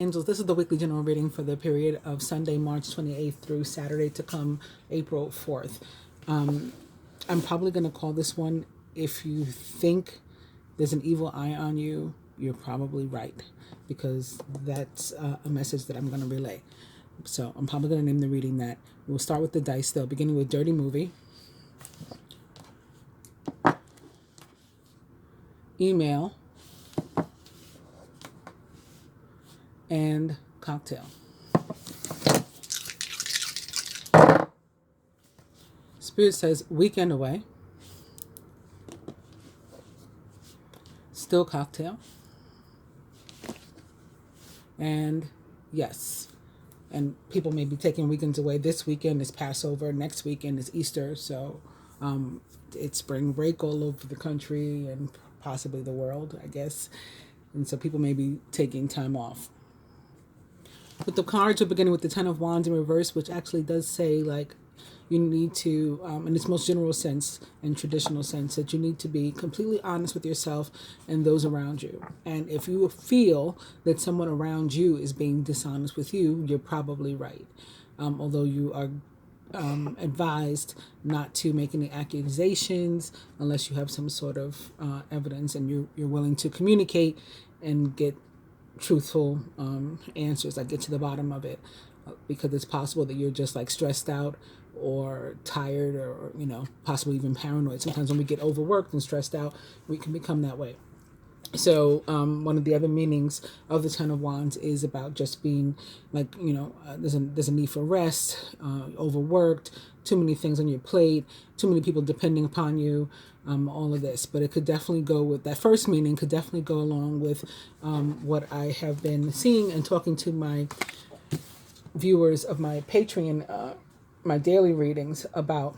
Angels, this is the weekly general reading for the period of Sunday, March 28th through Saturday to come, April 4th. I'm probably going to call this one, if you think there's an evil eye on you, you're probably right, because that's a message that I'm going to relay. So I'm probably going to name the reading that. We'll start with the dice, though, beginning with Dirty Movie, Email, and Cocktail. Spirit says Weekend Away, Still Cocktail, and Yes. And people may be taking weekends away. This weekend is Passover. Next weekend is Easter. So it's spring break all over the country and possibly the world, I guess. And so people may be taking time off. With the cards, we're beginning with the Ten of Wands in reverse, which actually does say, like, you need to, in its most general sense and traditional sense, that you need to be completely honest with yourself and those around you. And if you feel that someone around you is being dishonest with you, you're probably right. Although you are advised not to make any accusations unless you have some sort of evidence and you're willing to communicate and get truthful answers, like get to the bottom of it, because it's possible that you're just like stressed out or tired or possibly even paranoid. Sometimes when we get overworked and stressed out, we can become that way. So one of the other meanings of the Ten of Wands is about just being like, there's a need for rest, overworked, too many things on your plate, too many people depending upon you, all of this. But it could definitely go with that first meaning, could definitely go along with what I have been seeing and talking to my viewers of my Patreon, my daily readings about.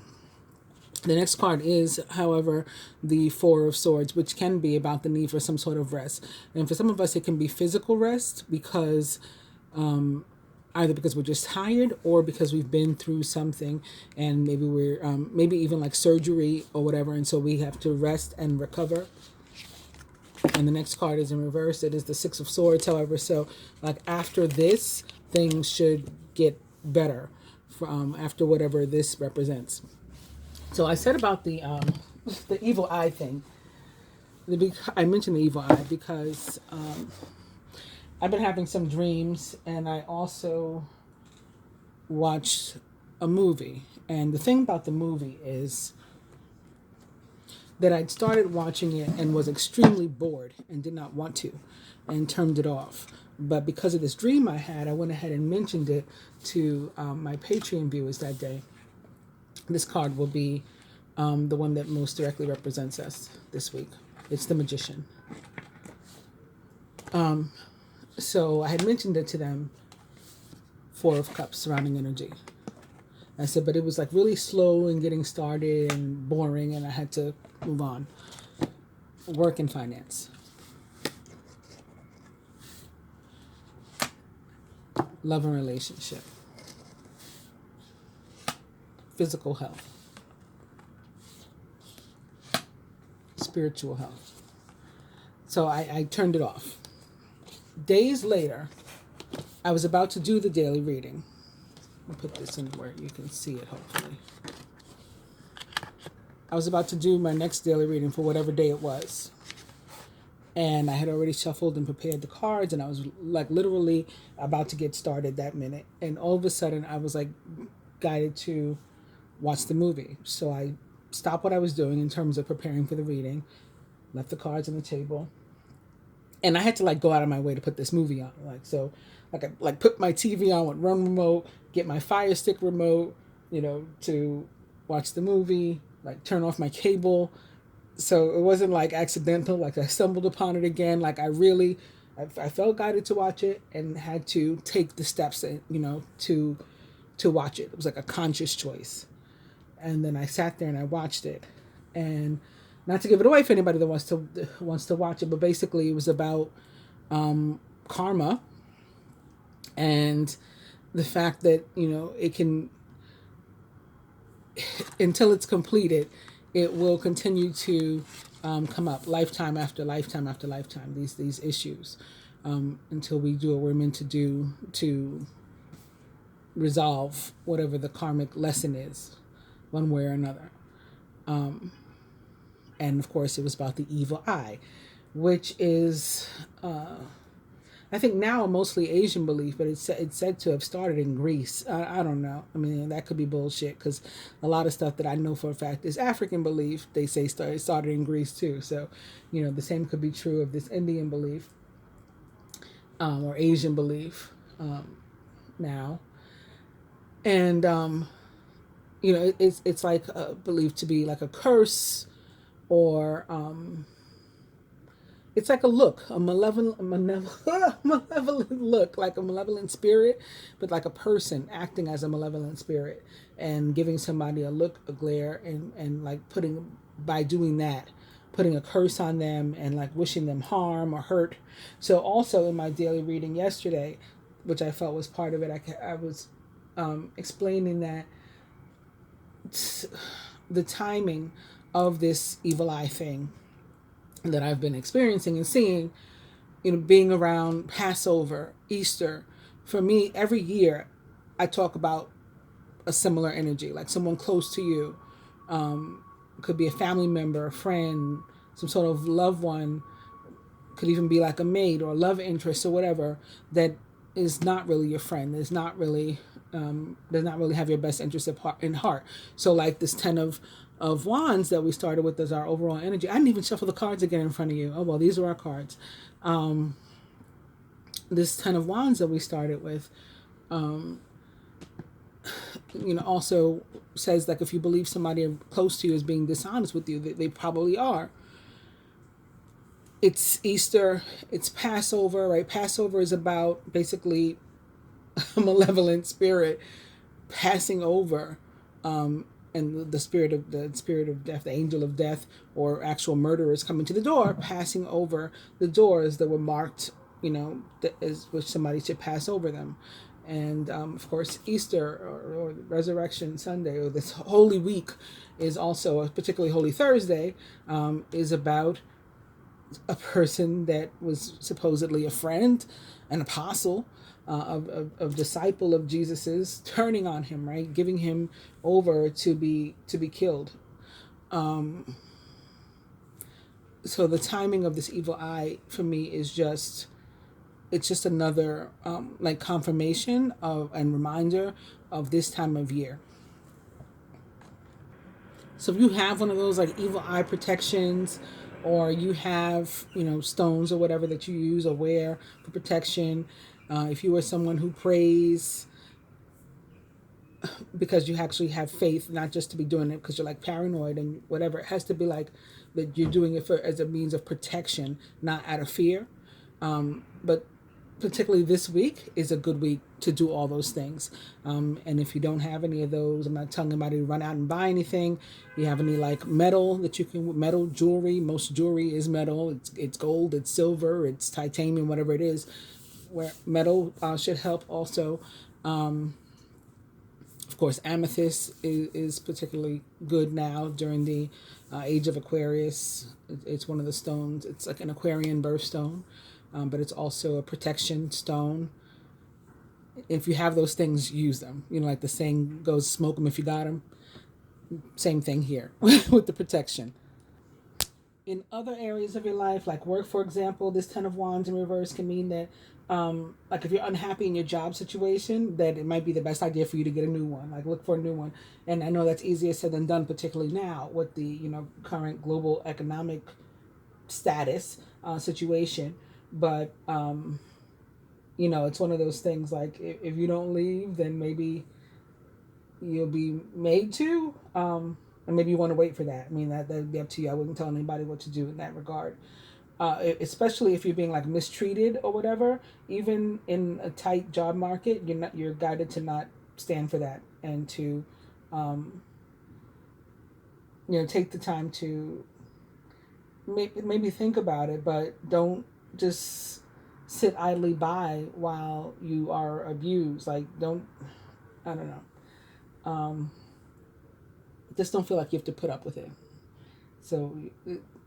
The next card is, however, the Four of Swords, which can be about the need for some sort of rest. And for some of us, it can be physical rest because either because we're just tired or because we've been through something and maybe we're maybe even like surgery or whatever. And so we have to rest and recover. And the next card is in reverse. It is the Six of Swords, however. So like after this, things should get better after whatever this represents. So I said about the evil eye thing. I mentioned the evil eye because I've been having some dreams, and I also watched a movie. And the thing about the movie is that I'd started watching it and was extremely bored and did not want to, and turned it off. But because of this dream I had, I went ahead and mentioned it to my Patreon viewers that day. This card will be the one that most directly represents us this week. It's the Magician. So I had mentioned it to them, Four of Cups, surrounding energy. I said, but it was like really slow in getting started and boring, and I had to move on. Work and finance. Love and relationship. Physical health. Spiritual health. So I turned it off. Days later, I was about to do the daily reading. I'll put this in where you can see it, hopefully. I was about to do my next daily reading for whatever day it was. And I had already shuffled and prepared the cards, and I was like literally about to get started that minute. And all of a sudden, I was like guided to watch the movie. So I stopped what I was doing in terms of preparing for the reading, left the cards on the table, and I had to like go out of my way to put this movie on. I put my TV on with Run remote, get my Fire Stick remote, to watch the movie, like turn off my cable. So it wasn't like accidental, like I stumbled upon it again. Like I felt guided to watch it and had to take the steps, to watch it. It was like a conscious choice. And then I sat there and I watched it. And not to give it away for anybody that wants to watch it, but basically it was about karma and the fact that, it can, until it's completed, it will continue to come up lifetime after lifetime after lifetime, these issues. until we do what we're meant to do to resolve whatever the karmic lesson is, one way or another. And of course, it was about the evil eye, which is, I think now mostly Asian belief, but it's said to have started in Greece. I don't know. I mean, that could be bullshit because a lot of stuff that I know for a fact is African belief. They say started in Greece too. So, the same could be true of this Indian belief, or Asian belief, now. And it's like believed to be like a curse, or it's like a look, a malevolent look, like a malevolent spirit, but like a person acting as a malevolent spirit and giving somebody a look, a glare, and like by doing that, putting a curse on them and like wishing them harm or hurt. So also in my daily reading yesterday, which I felt was part of it, I was explaining that the timing of this evil eye thing that I've been experiencing and seeing, being around Passover, Easter, for me, every year I talk about a similar energy, like someone close to you. Could be a family member, a friend, some sort of loved one, could even be like a maid or a love interest or whatever, that is not really your friend. Does not really have your best interest in heart. So like this 10 of wands that we started with as our overall energy. I didn't even shuffle the cards again in front of you. Oh, well, these are our cards. This 10 of wands that we started with, also says like if you believe somebody close to you is being dishonest with you, they probably are. It's Easter, it's Passover, right? Passover is about basically a malevolent spirit passing over, and the spirit of death, the angel of death, or actual murderers coming to the door, passing over the doors that were marked, as which somebody should pass over them. And of course, Easter or Resurrection Sunday, or this Holy Week, is also, particularly Holy Thursday, is about a person that was supposedly a friend, an apostle, of disciple of Jesus's, turning on him, right, giving him over to be killed. So the timing of this evil eye for me is just another like confirmation of and reminder of this time of year. So if you have one of those like evil eye protections, or you have, stones or whatever that you use or wear for protection, if you are someone who prays because you actually have faith, not just to be doing it because you're like paranoid and whatever, it has to be like that you're doing it as a means of protection, not out of fear. But particularly this week is a good week to do all those things. And if you don't have any of those, I'm not telling anybody to run out and buy anything. You have any like metal that you can, metal jewelry, most jewelry is metal. It's gold, it's silver, it's titanium, whatever it is. Where metal should help also. Of course, amethyst is particularly good now during the age of Aquarius. It's one of the stones. It's like an Aquarian birthstone. But it's also a protection stone. If you have those things, use them. Like the saying goes, smoke them if you got them. Same thing here with the protection. In other areas of your life, like work, for example, this 10 of wands in reverse can mean that, like if you're unhappy in your job situation, that it might be the best idea for you to get a new one. Like look for a new one. And I know that's easier said than done, particularly now with the, current global economic status situation. But it's one of those things like if you don't leave, then maybe you'll be made to, and maybe you want to wait for that. I mean, that'd be up to you. I wouldn't tell anybody what to do in that regard, especially if you're being like mistreated or whatever. Even in a tight job market, you're guided to not stand for that, and to take the time to maybe think about it, but don't just sit idly by while you are abused. Like I don't know. Just don't feel like you have to put up with it. So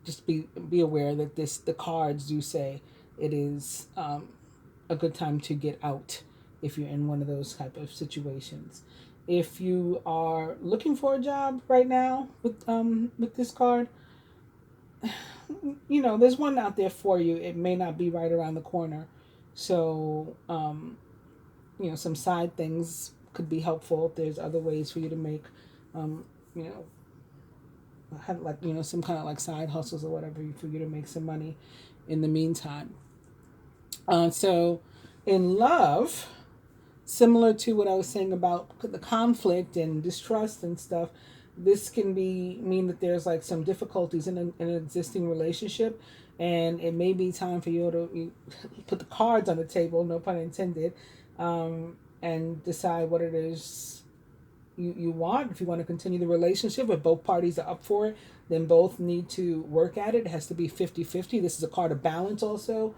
just be aware that the cards do say it is a good time to get out if you're in one of those type of situations. If you are looking for a job right now with this card, there's one out there for you. It may not be right around the corner, so some side things could be helpful. There's other ways for you to make, you know, have like some kind of like side hustles or whatever for you to make some money in the meantime. So, in love, similar to what I was saying about the conflict and distrust and stuff, this can mean that there's like some difficulties in an existing relationship, and it may be time for you to put the cards on the table, no pun intended, and decide what it is you want. If you want to continue the relationship, if both parties are up for it, then both need to work at it. It has to be 50-50. This is a card of balance also.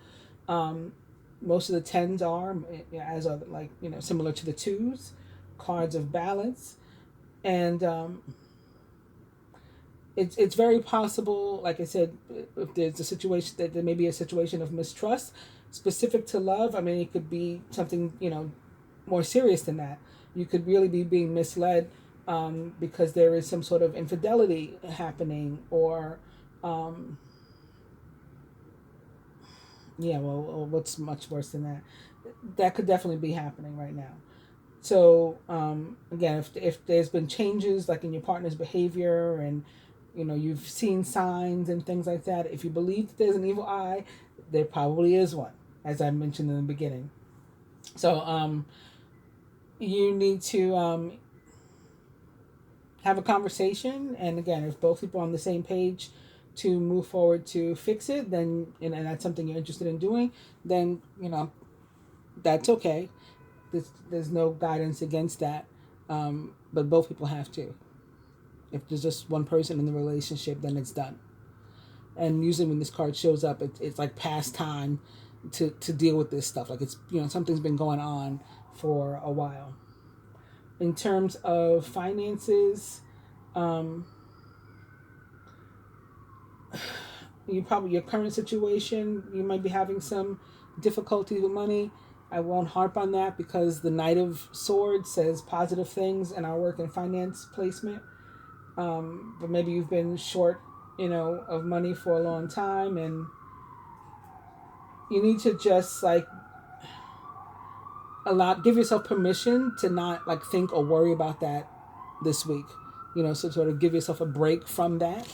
Most of the tens are, as are like, similar to the twos, cards of balance. And it's very possible, like I said, if there's a situation that there may be a situation of mistrust specific to love. I mean, it could be something, more serious than that. You could really be being misled because there is some sort of infidelity happening, or what's much worse than that? That could definitely be happening right now. So again, if there's been changes like in your partner's behavior, and you've seen signs and things like that, if you believe that there's an evil eye, there probably is one, as I mentioned in the beginning. So you need to have a conversation, and again, if both people are on the same page to move forward to fix it, then and that's something you're interested in doing, then that's okay. There's no guidance against that, but both people have to. If there's just one person in the relationship, then it's done. And usually when this card shows up, it's like past time to deal with this stuff. Like it's something's been going on for a while. In terms of finances, your current situation, you might be having some difficulty with money. I won't harp on that because the Knight of Swords says positive things in our work and finance placement. But maybe you've been short, of money for a long time, and you need to just like give yourself permission to not like think or worry about that this week. So sort of give yourself a break from that.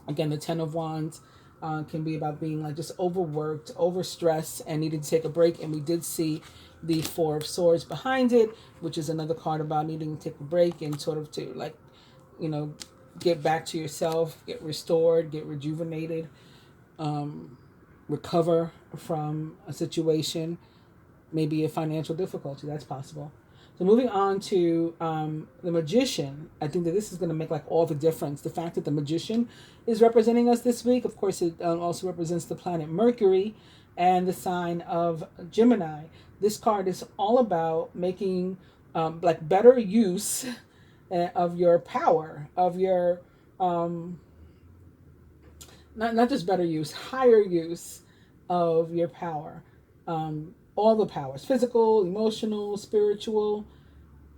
Again, the Ten of Wands can be about being like just overworked, overstressed, and needing to take a break. And we did see the Four of Swords behind it, which is another card about needing to take a break and sort of to like, get back to yourself, get restored, get rejuvenated, recover from a situation, maybe a financial difficulty. That's possible. So moving on to the Magician, I think that this is going to make like all the difference. The fact that the Magician is representing us this week, of course, it also represents the planet Mercury and the sign of Gemini. This card is all about making like better use of your power, of your not just better use, higher use of your power. All the powers, physical, emotional, spiritual.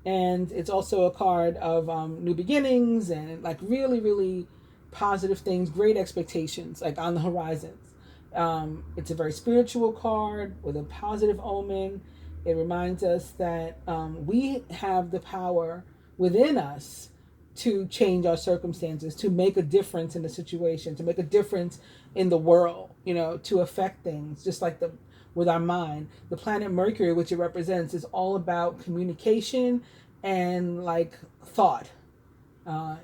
And it's also a card of new beginnings and like really, really positive things, great expectations like on the horizons. It's a very spiritual card with a positive omen. It reminds us that we have the power within us to change our circumstances, to make a difference in the situation, to make a difference in the world, to affect things, just like with our mind. The planet Mercury, which it represents, is all about communication and like thought,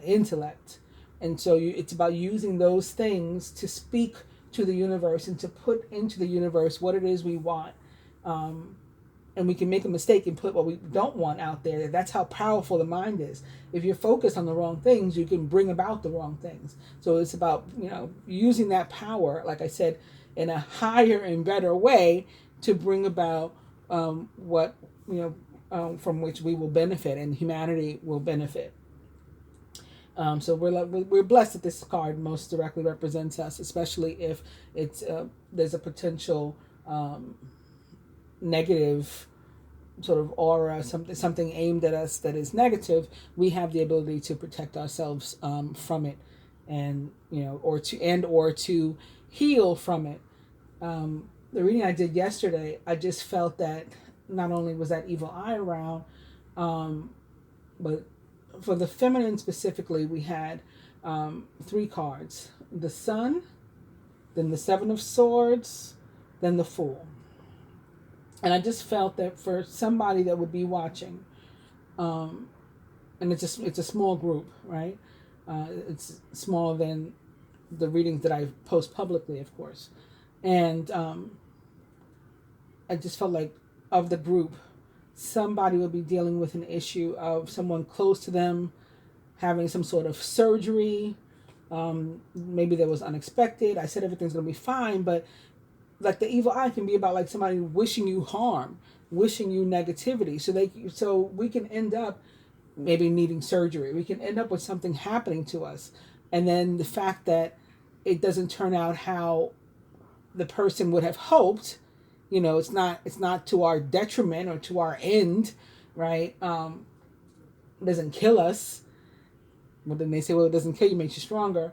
intellect. And so it's about using those things to speak to the universe and to put into the universe what it is we want. And we can make a mistake and put what we don't want out there. That's how powerful the mind is. If you're focused on the wrong things, you can bring about the wrong things. So it's about, using that power, like I said, in a higher and better way to bring about what, from which we will benefit and humanity will benefit. So we're blessed that this card most directly represents us, especially if it's there's a potential negative sort of aura, something aimed at us that is negative. We have the ability to protect ourselves from it, and or to heal from it. The reading I did yesterday, I just felt that not only was that evil eye around, but for the feminine specifically, we had three cards: the Sun, then the Seven of Swords, then the Fool. And I just felt that for somebody that would be watching, and it's a small group, right? It's smaller than the readings that I post publicly, of course, and I just felt like of the group, somebody would be dealing with an issue of someone close to them having some sort of surgery. Maybe that was unexpected. I said everything's going to be fine, but like the evil eye can be about like somebody wishing you harm, wishing you negativity. So we can end up maybe needing surgery. We can end up with something happening to us. And then the fact that it doesn't turn out how the person would have hoped, it's not to our detriment or to our end, right? It doesn't kill us. Well, then they say, well, it doesn't kill you, makes you stronger.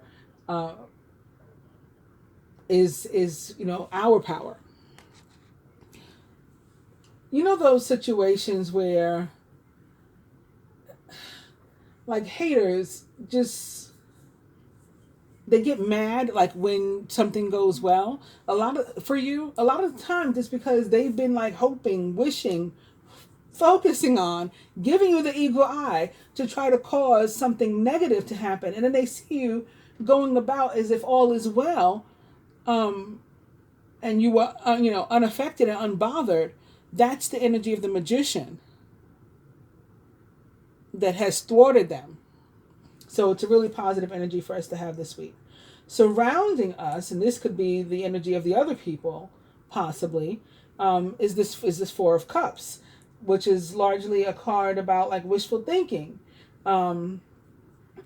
Is our power. Those situations where like haters just they get mad like when something goes well. A lot of the time just because they've been like hoping, wishing, focusing on, giving you the eagle eye to try to cause something negative to happen, and then they see you going about as if all is well, and you were unaffected and unbothered. That's the energy of the magician that has thwarted them. So it's a really positive energy for us to have this week. Surrounding us, and this could be the energy of the other people, possibly, is this Four of Cups, which is largely a card about like wishful thinking, and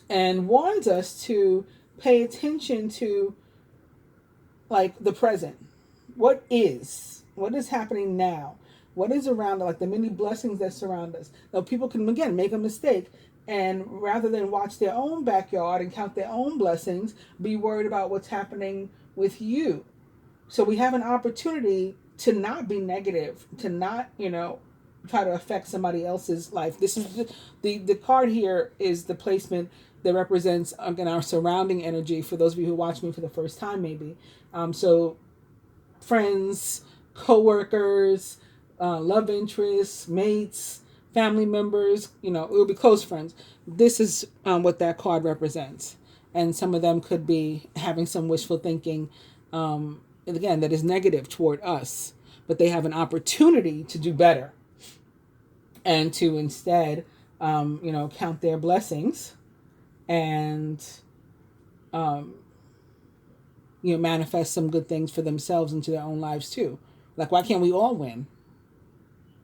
warns us to pay attention to like the present. What is happening now? What is around, like the many blessings that surround us? Now, people can, again, make a mistake, and rather than watch their own backyard and count their own blessings, be worried about what's happening with you. So we have an opportunity to not be negative, to not, try to affect somebody else's life. This is the card here is the placement that represents, again, our surrounding energy for those of you who watch me for the first time, maybe. So friends, co-workers, love interests, mates, family members, it will be close friends. This is what that card represents. And some of them could be having some wishful thinking, again, that is negative toward us. But they have an opportunity to do better and to instead, count their blessings and, manifest some good things for themselves into their own lives too. Like, why can't we all win?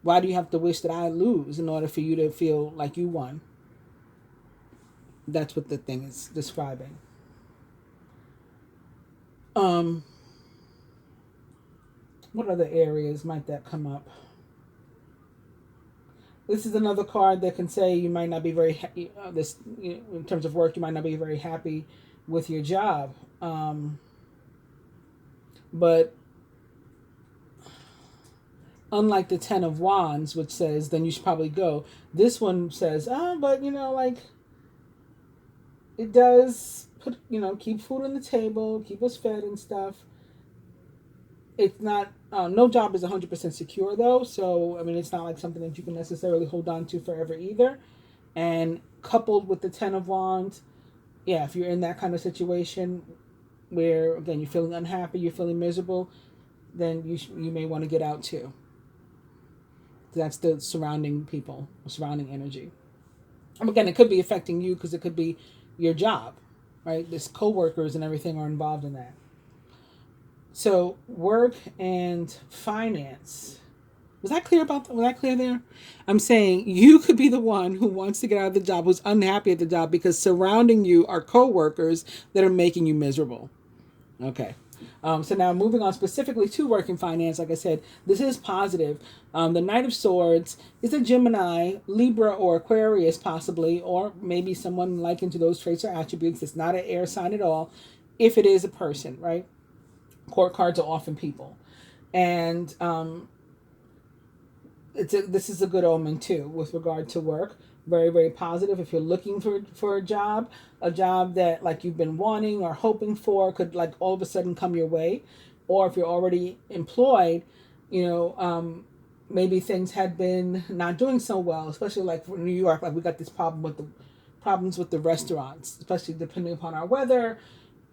Why do you have to wish that I lose in order for you to feel like you won? That's what the thing is describing. What other areas might that come up? This is another card that can say you might not be very happy. In terms of work, you might not be very happy with your job. But unlike the Ten of Wands, which says, then you should probably go. This one says, but it does put, keep food on the table, keep us fed and stuff. It's not, no job is 100% secure though. So, it's not like something that you can necessarily hold on to forever either. And coupled with the Ten of Wands, yeah, if you're in that kind of situation where, again, you're feeling unhappy, you're feeling miserable, then you may want to get out too. That's the surrounding people, surrounding energy. And again, it could be affecting you because it could be your job, right? This co-workers and everything are involved in that. So work and finance. Was that clear about that? Was that clear there? I'm saying you could be the one who wants to get out of the job, who's unhappy at the job because surrounding you are coworkers that are making you miserable. Okay. So now moving on specifically to work in finance, like I said, this is positive. The Knight of Swords is a Gemini, Libra, or Aquarius possibly, or maybe someone like into those traits or attributes. It's not an air sign at all. If it is a person, right? Court cards are often people. And this is a good omen too with regard to work. Very, very positive. If you're looking for a job that like you've been wanting or hoping for could like all of a sudden come your way, or if you're already employed, you know, maybe things had been not doing so well, especially like for New York. Like we got this problems with the restaurants, especially depending upon our weather.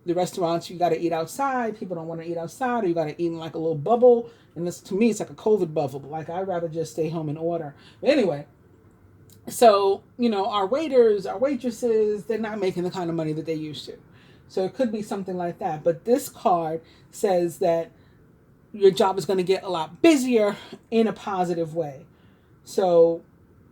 The restaurants, you got to eat outside. People don't want to eat outside, or you got to eat in like a little bubble. And this, to me, it's like a COVID bubble. Like I'd rather just stay home and order. But anyway, so you know, our waiters, our waitresses, they're not making the kind of money that they used to. So it could be something like that. But this card says that your job is going to get a lot busier in a positive way. So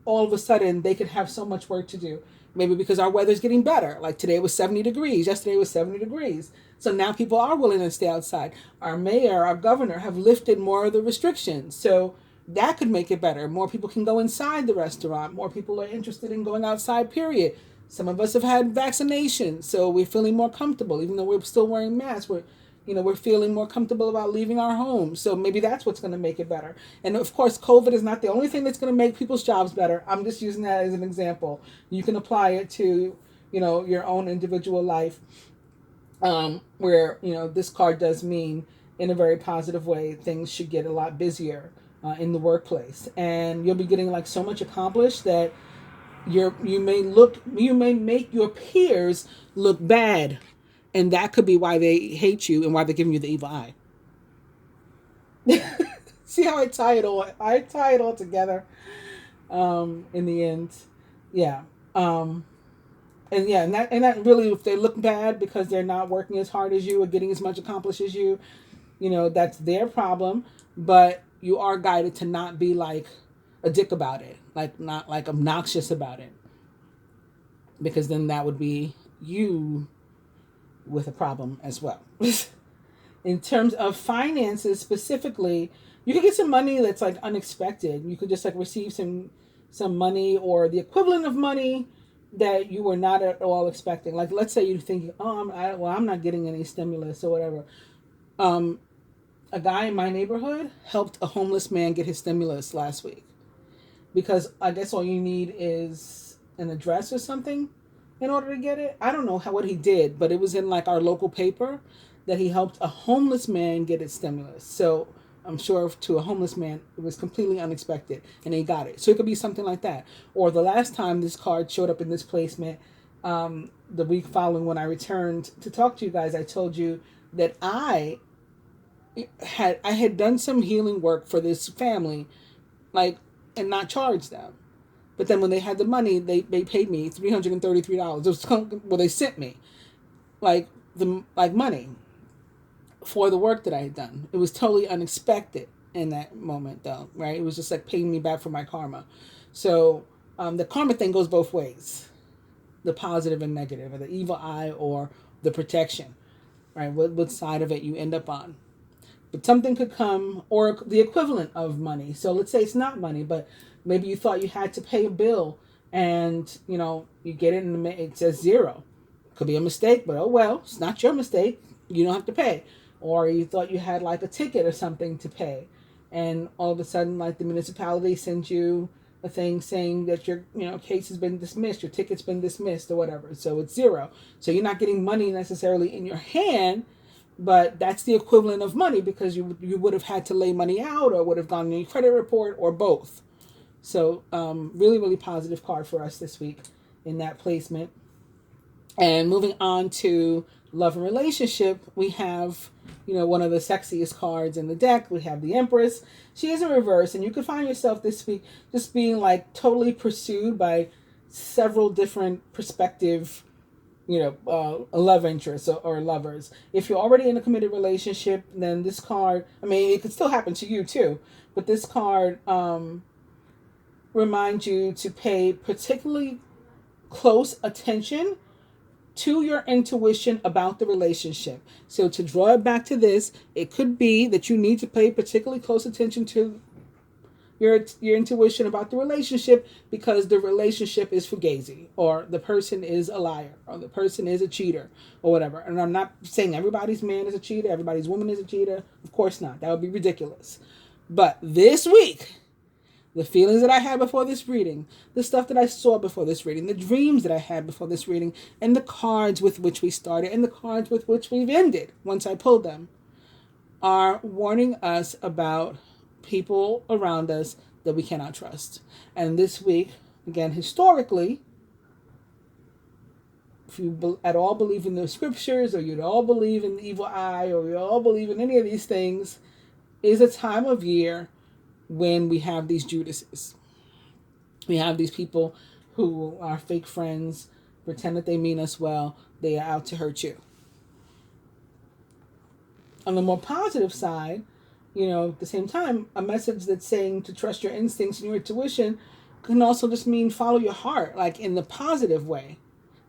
all of a sudden, they could have so much work to do. Maybe because our weather's getting better. Like today was 70 degrees. Yesterday was 70 degrees. So now people are willing to stay outside. Our mayor, our governor have lifted more of the restrictions. So that could make it better. More people can go inside the restaurant. More people are interested in going outside, period. Some of us have had vaccinations, so we're feeling more comfortable. Even though we're still wearing masks, we're feeling more comfortable about leaving our homes. So maybe that's what's going to make it better. And of course, COVID is not the only thing that's going to make people's jobs better. I'm just using that as an example. You can apply it to, your own individual life, where, this card does mean in a very positive way, things should get a lot busier in the workplace. And you'll be getting like so much accomplished that you may make your peers look bad. And that could be why they hate you and why they're giving you the evil eye. See how I tie it all together in the end. Yeah. And that really, if they look bad because they're not working as hard as you or getting as much accomplished as you, that's their problem. But you are guided to not be like a dick about it, like not like obnoxious about it. Because then that would be you with a problem as well. In terms of finances specifically, you could get some money that's like unexpected. You could just like receive some money or the equivalent of money that you were not at all expecting. Like let's say you're thinking, I'm not getting any stimulus or whatever. A guy in my neighborhood helped a homeless man get his stimulus last week because I guess all you need is an address or something in order to get it. I don't know what he did, but it was in like our local paper that he helped a homeless man get his stimulus. So I'm sure to a homeless man, it was completely unexpected and he got it. So it could be something like that. Or the last time this card showed up in this placement, the week following when I returned to talk to you guys, I told you that I had done some healing work for this family, and not charged them. But then when they had the money, they paid me $333. They sent me money for the work that I had done. It was totally unexpected in that moment, though, right? It was just like paying me back for my karma. So the karma thing goes both ways, the positive and negative, or the evil eye or the protection, right? What side of it you end up on. But something could come, or the equivalent of money. So let's say it's not money, but maybe you thought you had to pay a bill and, you get it and it says zero. Could be a mistake, but oh well, it's not your mistake. You don't have to pay. Or you thought you had like a ticket or something to pay. And all of a sudden, like the municipality sends you a thing saying that your, case has been dismissed, your ticket's been dismissed or whatever. So it's zero. So you're not getting money necessarily in your hand, but that's the equivalent of money because you would have had to lay money out or would have gone in your credit report or both. So really, really positive card for us this week in that placement. And moving on to love and relationship, we have, one of the sexiest cards in the deck. We have the Empress. She is in reverse, and you could find yourself this week just being like totally pursued by several different prospective a love interest or lovers. If you're already in a committed relationship, then this card, I mean, it could still happen to you too, but this card reminds you to pay particularly close attention to your intuition about the relationship. So to draw it back to this, it could be that you need to pay particularly close attention to your intuition about the relationship, because the relationship is fugazi, or the person is a liar, or the person is a cheater, or whatever. And I'm not saying everybody's man is a cheater, everybody's woman is a cheater. Of course not. That would be ridiculous. But this week, the feelings that I had before this reading, the stuff that I saw before this reading, the dreams that I had before this reading, and the cards with which we started and the cards with which we've ended once I pulled them, are warning us about people around us that we cannot trust. And this week, again, historically, if you at all believe in the scriptures, or you at all believe in the evil eye, or you all believe in any of these things, is a time of year when we have these Judases. We have these people who are fake friends, pretend that they mean us well, they are out to hurt you. On the more positive side, at the same time, a message that's saying to trust your instincts and your intuition can also just mean follow your heart, like in the positive way.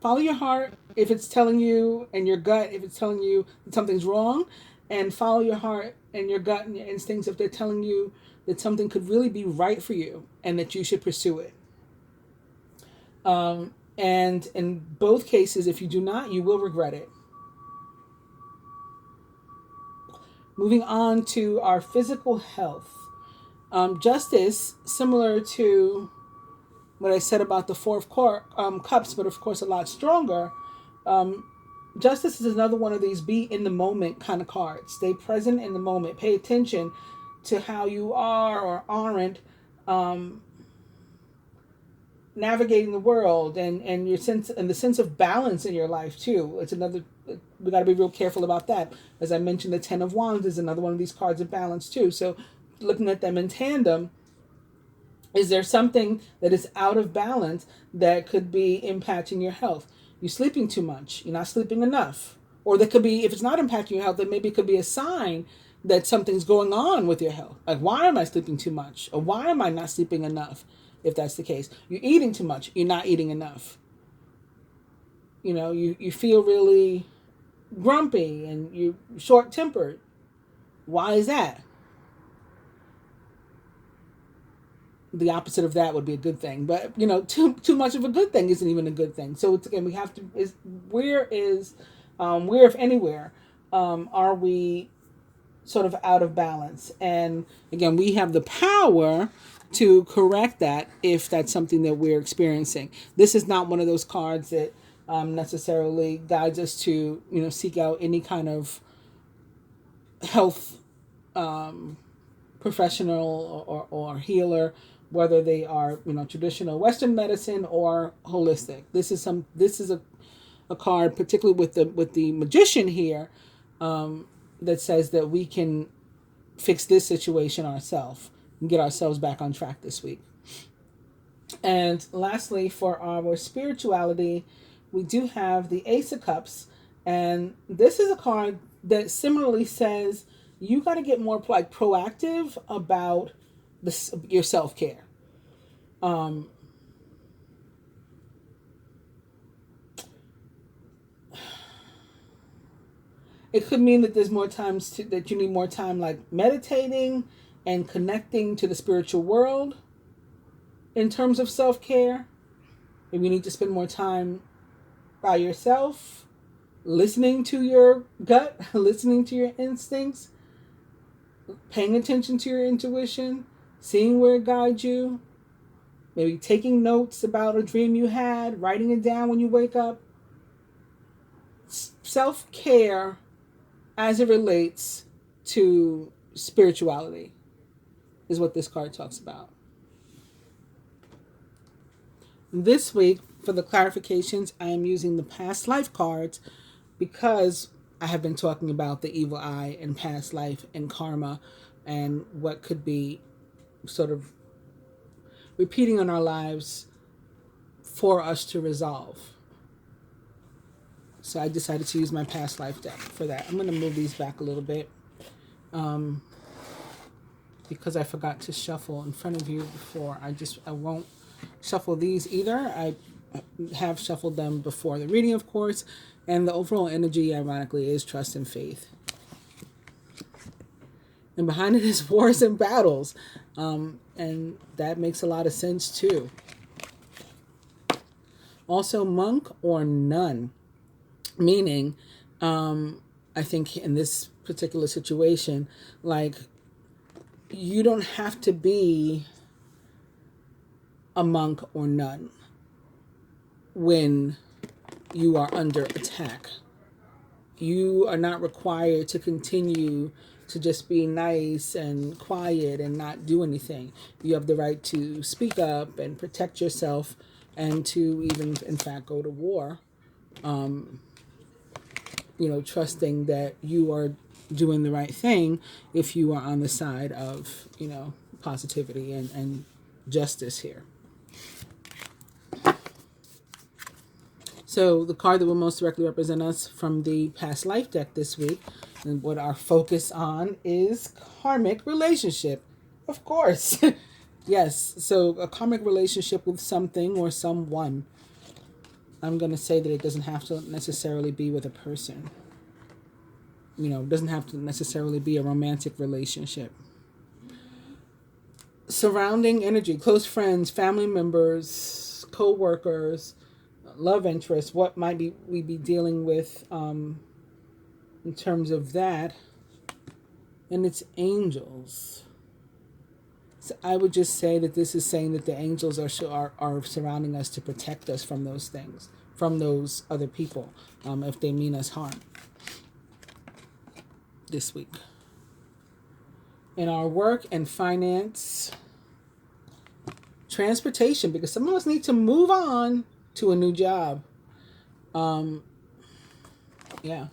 Follow your heart if it's telling you, and your gut if it's telling you that something's wrong, and follow your heart and your gut and your instincts if they're telling you that something could really be right for you and that you should pursue it. And in both cases, if you do not, you will regret it. Moving on to our physical health. Justice, similar to what I said about the Four of Cups, but of course a lot stronger. Justice is another one of these be in the moment kind of cards. Stay present in the moment. Pay attention to how you are or aren't navigating the world, and your sense and the sense of balance in your life too. It's another. We got to be real careful about that. As I mentioned, the Ten of Wands is another one of these cards of balance too. So looking at them in tandem, is there something that is out of balance that could be impacting your health? You're sleeping too much. You're not sleeping enough. Or that could be, if it's not impacting your health, then maybe it could be a sign that something's going on with your health. Like, why am I sleeping too much? Or why am I not sleeping enough? If that's the case. You're eating too much. You're not eating enough. You feel really grumpy and you're short-tempered. Why is that? The opposite of that would be a good thing, but too much of a good thing isn't even a good thing. So it's, again, we have to, where if anywhere are we sort of out of balance? And again, we have the power to correct that if that's something that we're experiencing. This is not one of those cards that necessarily guides us to seek out any kind of health professional or healer, whether they are traditional Western medicine or holistic. This is a card, particularly with the Magician here, that says that we can fix this situation ourselves and get ourselves back on track this week. And lastly, for our spirituality, we do have the Ace of Cups, and this is a card that similarly says you got to get more proactive about your self-care. It could mean that there's more times that you need more time, like meditating and connecting to the spiritual world in terms of self-care. If you need to spend more time by yourself, listening to your gut, listening to your instincts, paying attention to your intuition, seeing where it guides you, maybe taking notes about a dream you had, writing it down when you wake up. Self-care as it relates to spirituality is what this card talks about. This week, for the clarifications, I am using the past life cards because I have been talking about the evil eye and past life and karma and what could be sort of repeating in our lives for us to resolve. So I decided to use my past life deck for that. I'm going to move these back a little bit because I forgot to shuffle in front of you before. I won't shuffle these either. I have shuffled them before the reading, of course, and the overall energy, ironically, is trust and faith. And behind it is wars and battles, and that makes a lot of sense too. Also, monk or nun, meaning, I think in this particular situation, like, you don't have to be a monk or nun when you are under attack. You are not required to continue to just be nice and quiet and not do anything. You have the right to speak up and protect yourself and to even, in fact, go to war. Trusting that you are doing the right thing if you are on the side of, positivity and justice here. So the card that will most directly represent us from the past life deck this week, and what our focus on, is karmic relationship. Of course. Yes. So a karmic relationship with something or someone. I'm going to say that it doesn't have to necessarily be with a person. It doesn't have to necessarily be a romantic relationship. Surrounding energy, close friends, family members, co-workers, love interests, what might we be dealing with in terms of that. And it's angels. So I would just say that this is saying that the angels are surrounding us to protect us from those things, from those other people, if they mean us harm this week. In our work and finance, transportation, because some of us need to move on to a new job. Yeah.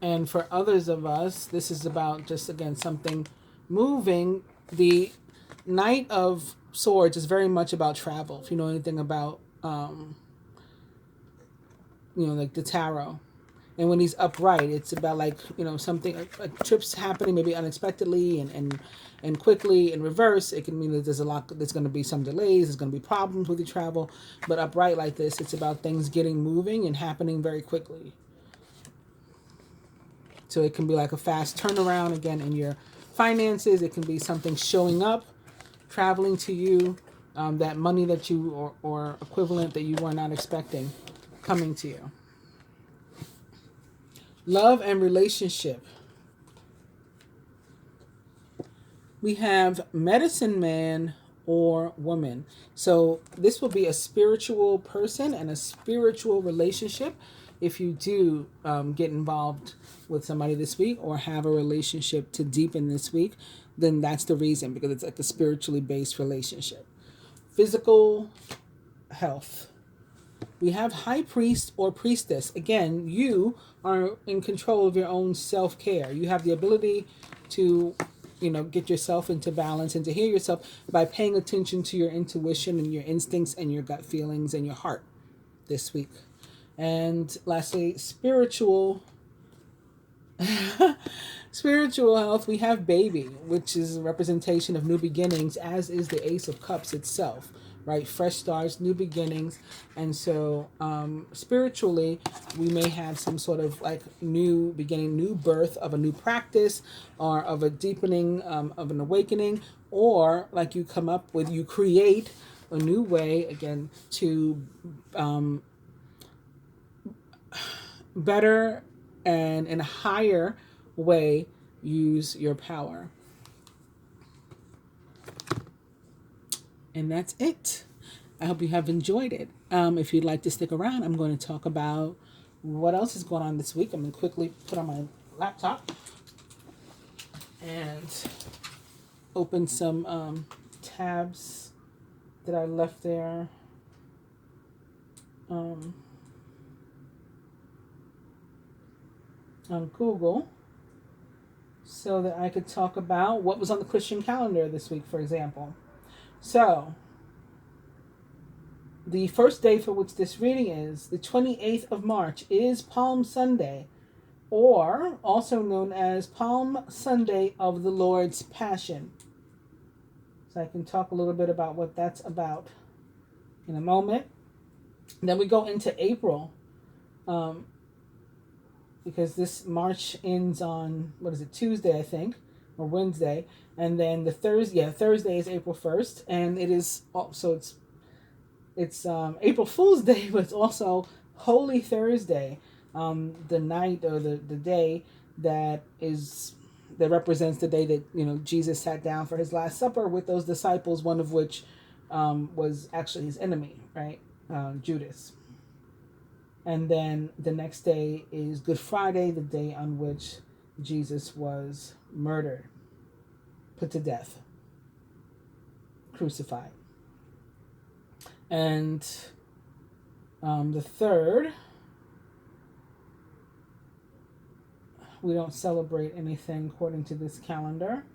And for others of us, this is about just, again, something moving. The Knight of Swords is very much about travel. If you know anything about, like the tarot. And when he's upright, it's about like, something, a trip's happening maybe unexpectedly and quickly. In reverse, it can mean that there's going to be some delays, there's going to be problems with your travel. But upright like this, it's about things getting moving and happening very quickly. So it can be like a fast turnaround, again, in your finances. It can be something showing up, traveling to you, that money that you, or equivalent that you were not expecting, coming to you. Love and relationship. We have medicine man or woman. So this will be a spiritual person and a spiritual relationship. If you do get involved with somebody this week or have a relationship to deepen this week, then that's the reason, because it's like a spiritually based relationship. Physical health. We have high priest or priestess. Again, you are in control of your own self-care. You have the ability to, get yourself into balance and to heal yourself by paying attention to your intuition and your instincts and your gut feelings and your heart this week. And lastly, spiritual health. We have baby, which is a representation of new beginnings, as is the Ace of Cups itself. Right? Fresh starts, new beginnings. And so spiritually, we may have some sort of like new beginning, new birth of a new practice, or of a deepening of an awakening, or like you create a new way, again, to better and in a higher way use your power. And that's it. I hope you have enjoyed it. If you'd like to stick around, I'm going to talk about what else is going on this week. I'm going to quickly put on my laptop and open some tabs that I left there. On Google, so that I could talk about what was on the Christian calendar this week, for example. So, The first day for which this reading is, the 28th of March, is Palm Sunday, or also known as Palm Sunday of the Lord's Passion. So I can talk a little bit about what that's about in a moment. Then we go into April, because this March ends on, what is it, Tuesday, I think, or Wednesday. And then the Thursday is April 1st. And it is also, it's April Fool's Day, but it's also Holy Thursday, the night or the day that represents the day that Jesus sat down for his Last Supper with those disciples, one of which was actually his enemy, right, Judas. And then the next day is Good Friday, the day on which Jesus was murdered, put to death, crucified. And the third, we don't celebrate anything according to this calendar,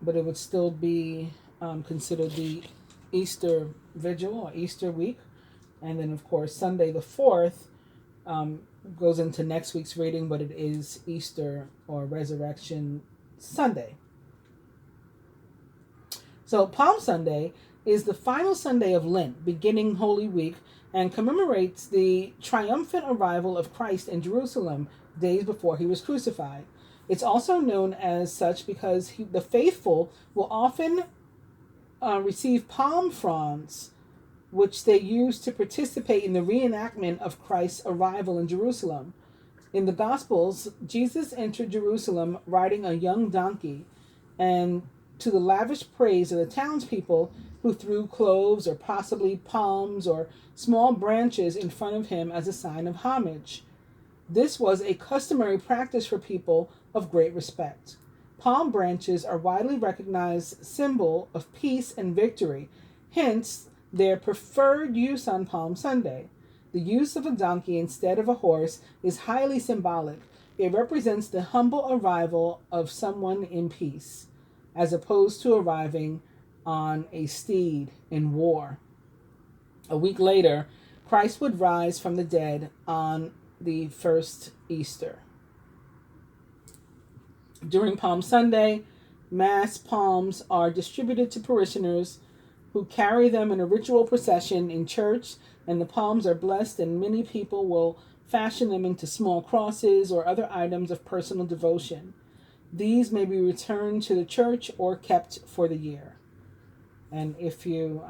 but it would still be considered the Easter Vigil or Easter week. And then, of course, Sunday the 4th goes into next week's reading, but it is Easter or Resurrection Sunday. So Palm Sunday is the final Sunday of Lent, beginning Holy Week, and commemorates the triumphant arrival of Christ in Jerusalem days before he was crucified. It's also known as such because the faithful will often receive palm fronds, which they use to participate in the reenactment of Christ's arrival in Jerusalem. In the Gospels, Jesus entered Jerusalem riding a young donkey, and to the lavish praise of the townspeople who threw cloves or possibly palms or small branches in front of him as a sign of homage. This was a customary practice for people of great respect. Palm branches are widely recognized symbol of peace and victory, hence their preferred use on Palm Sunday. The use of a donkey instead of a horse is highly symbolic. It represents the humble arrival of someone in peace, as opposed to arriving on a steed in war. A week later, Christ would rise from the dead on the first Easter. During Palm Sunday, mass palms are distributed to parishioners who carry them in a ritual procession in church, and the palms are blessed, and many people will fashion them into small crosses or other items of personal devotion. These may be returned to the church or kept for the year. And if you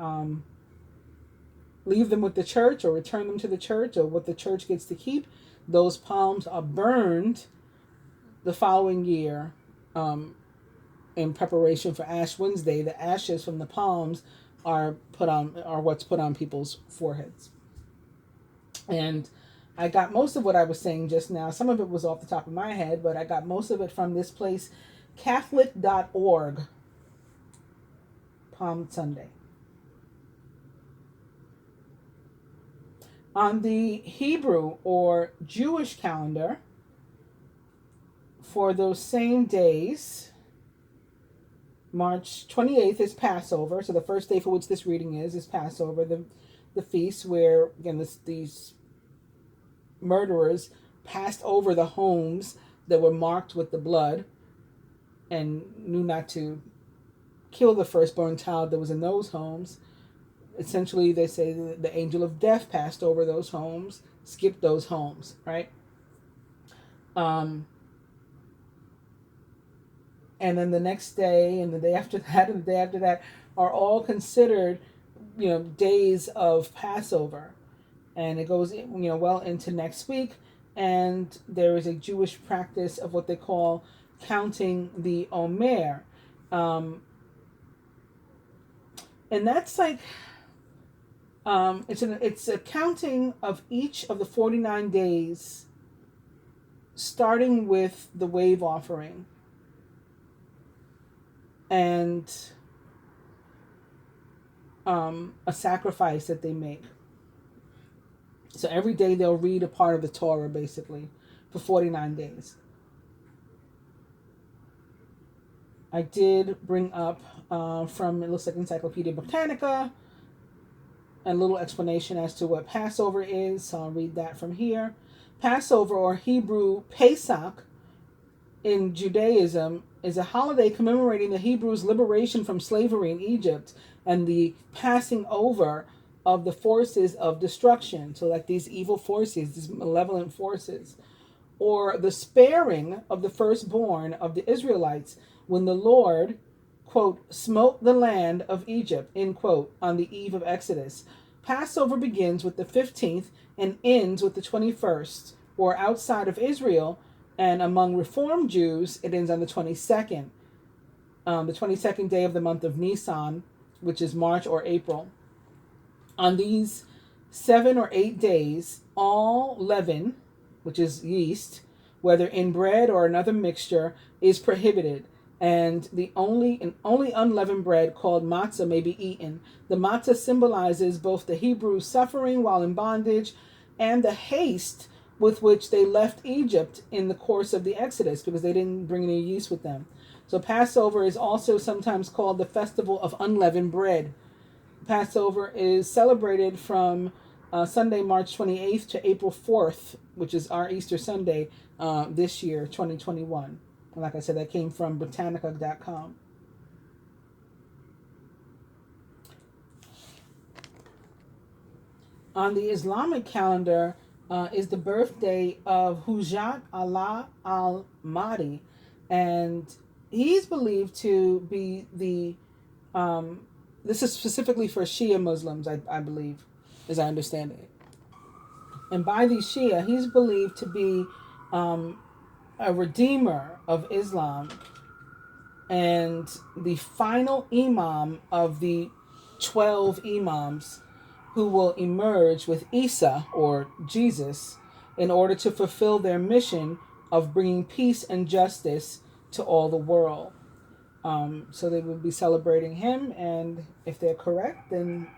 leave them with the church or return them to the church, or what the church gets to keep, those palms are burned the following year in preparation for Ash Wednesday. The ashes from the palms are what's put on people's foreheads. And I got most of what I was saying just now. Some of it was off the top of my head, but I got most of it from this place, Catholic.org, Palm Sunday. On the Hebrew or Jewish calendar, for those same days, March 28th is Passover. So the first day for which this reading is Passover, the feast where, again, these murderers passed over the homes that were marked with the blood and knew not to kill the firstborn child that was in those homes. Essentially, they say the angel of death passed over those homes, skipped those homes, right? And then the next day and the day after that and the day after that are all considered, days of Passover. And it goes, well into next week. And there is a Jewish practice of what they call counting the Omer. And that's like, it's a counting of each of the 49 days, starting with the wave offering. And a sacrifice that they make. So every day they'll read a part of the Torah, basically, for 49 days. I did bring up from, it looks like Encyclopedia Britannica, a little explanation as to what Passover is. So I'll read that from here. Passover, or Hebrew Pesach, in Judaism is a holiday commemorating the Hebrews' liberation from slavery in Egypt and the passing over of the forces of destruction. So like these evil forces, these malevolent forces, or the sparing of the firstborn of the Israelites when the Lord, quote, smote the land of Egypt, end quote, on the eve of Exodus. Passover begins with the 15th and ends with the 21st, or outside of Israel, and among Reformed Jews, it ends on the 22nd, the 22nd day of the month of Nisan, which is March or April. On these 7 or 8 days, all leaven, which is yeast, whether in bread or another mixture, is prohibited, and the only unleavened bread called matzah may be eaten. The matzah symbolizes both the Hebrews' suffering while in bondage and the haste with which they left Egypt in the course of the Exodus, because they didn't bring any yeast with them. So Passover is also sometimes called the Festival of Unleavened Bread. Passover is celebrated from Sunday, March 28th to April 4th, which is our Easter Sunday this year, 2021. And like I said, that came from Britannica.com. On the Islamic calendar is the birthday of Hujat Allah al-Mahdi, and he's believed to be the, this is specifically for Shia Muslims, I believe, as I understand it. And by these Shia, he's believed to be a redeemer of Islam and the final imam of the 12 imams who will emerge with Isa, or Jesus, in order to fulfill their mission of bringing peace and justice to all the world. So they will be celebrating him, and if they're correct, then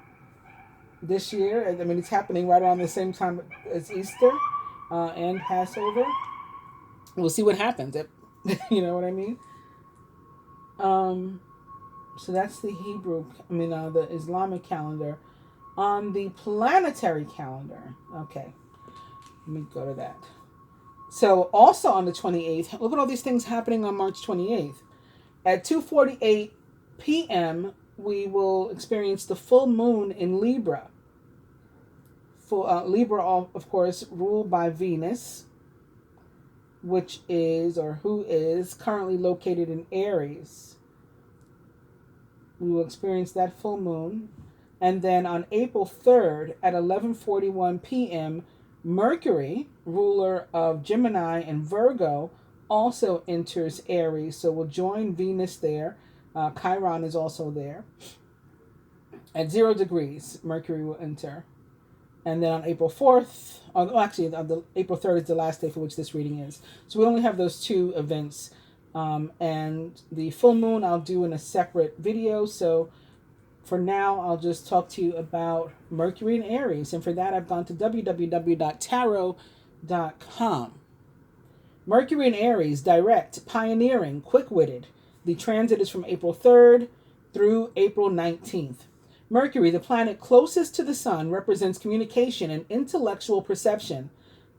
this year, I mean, it's happening right around the same time as Easter and Passover. We'll see what happens. You know what I mean? So that's the the Islamic calendar. On the planetary calendar, okay, let me go to that. So also on the 28th, look at all these things happening on March 28th. At 2:48 p.m., we will experience the full moon in Libra. Libra, of course, ruled by Venus, which is, or who is, currently located in Aries. We will experience that full moon. And then on April 3rd at 11:41 p.m., Mercury, ruler of Gemini and Virgo, also enters Aries. So we'll join Venus there. Chiron is also there. At 0 degrees, Mercury will enter. And then on April 4th, April 3rd is the last day for which this reading is. So we only have those two events. And the full moon I'll do in a separate video. So for now, I'll just talk to you about Mercury and Aries. And for that, I've gone to www.tarot.com. Mercury in Aries, direct, pioneering, quick-witted. The transit is from April 3rd through April 19th. Mercury, the planet closest to the sun, represents communication and intellectual perception.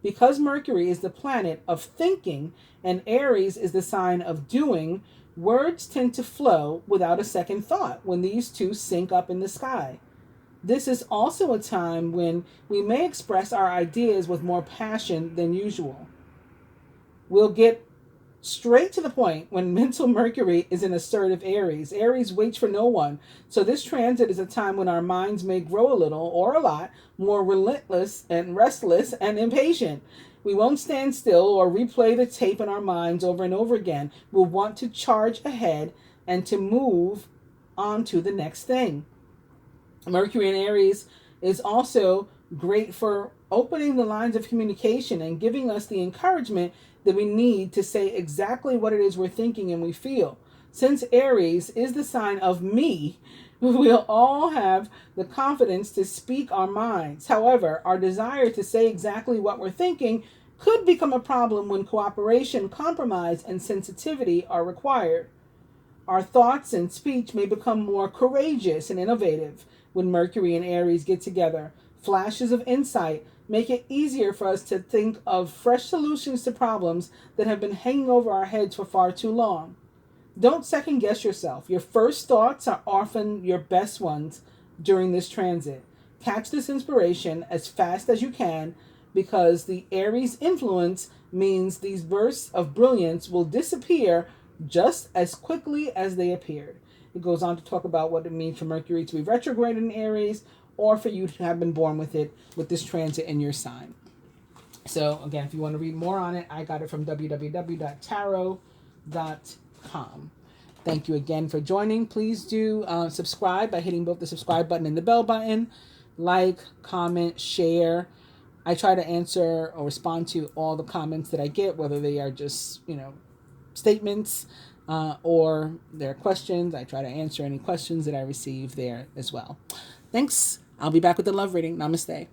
Because Mercury is the planet of thinking and Aries is the sign of doing, words tend to flow without a second thought when these two sync up in the sky. This is also a time when we may express our ideas with more passion than usual. We'll get straight to the point when mental Mercury is in assertive Aries. Aries waits for no one. So this transit is a time when our minds may grow a little or a lot more relentless and restless and impatient. We won't stand still or replay the tape in our minds over and over again. We'll want to charge ahead and to move on to the next thing. Mercury in Aries is also great for opening the lines of communication and giving us the encouragement that we need to say exactly what it is we're thinking and we feel. Since Aries is the sign of me, we'll all have the confidence to speak our minds. However, our desire to say exactly what we're thinking could become a problem when cooperation, compromise, and sensitivity are required. Our thoughts and speech may become more courageous and innovative, when Mercury and Aries get together. Flashes of insight make it easier for us to think of fresh solutions to problems that have been hanging over our heads for far too long. Don't second guess yourself. Your first thoughts are often your best ones during this transit. Catch this inspiration as fast as you can, because the Aries influence means these bursts of brilliance will disappear just as quickly as they appeared. It goes on to talk about what it means for Mercury to be retrograde in Aries, or for you to have been born with it, with this transit in your sign. So again, if you want to read more on it, I got it from www.tarot.com. Thank you again for joining. Please do subscribe by hitting both the subscribe button and the bell button. Like, comment, share. I try to answer or respond to all the comments that I get, whether they are just, statements or they're questions. I try to answer any questions that I receive there as well. Thanks. I'll be back with the love reading. Namaste.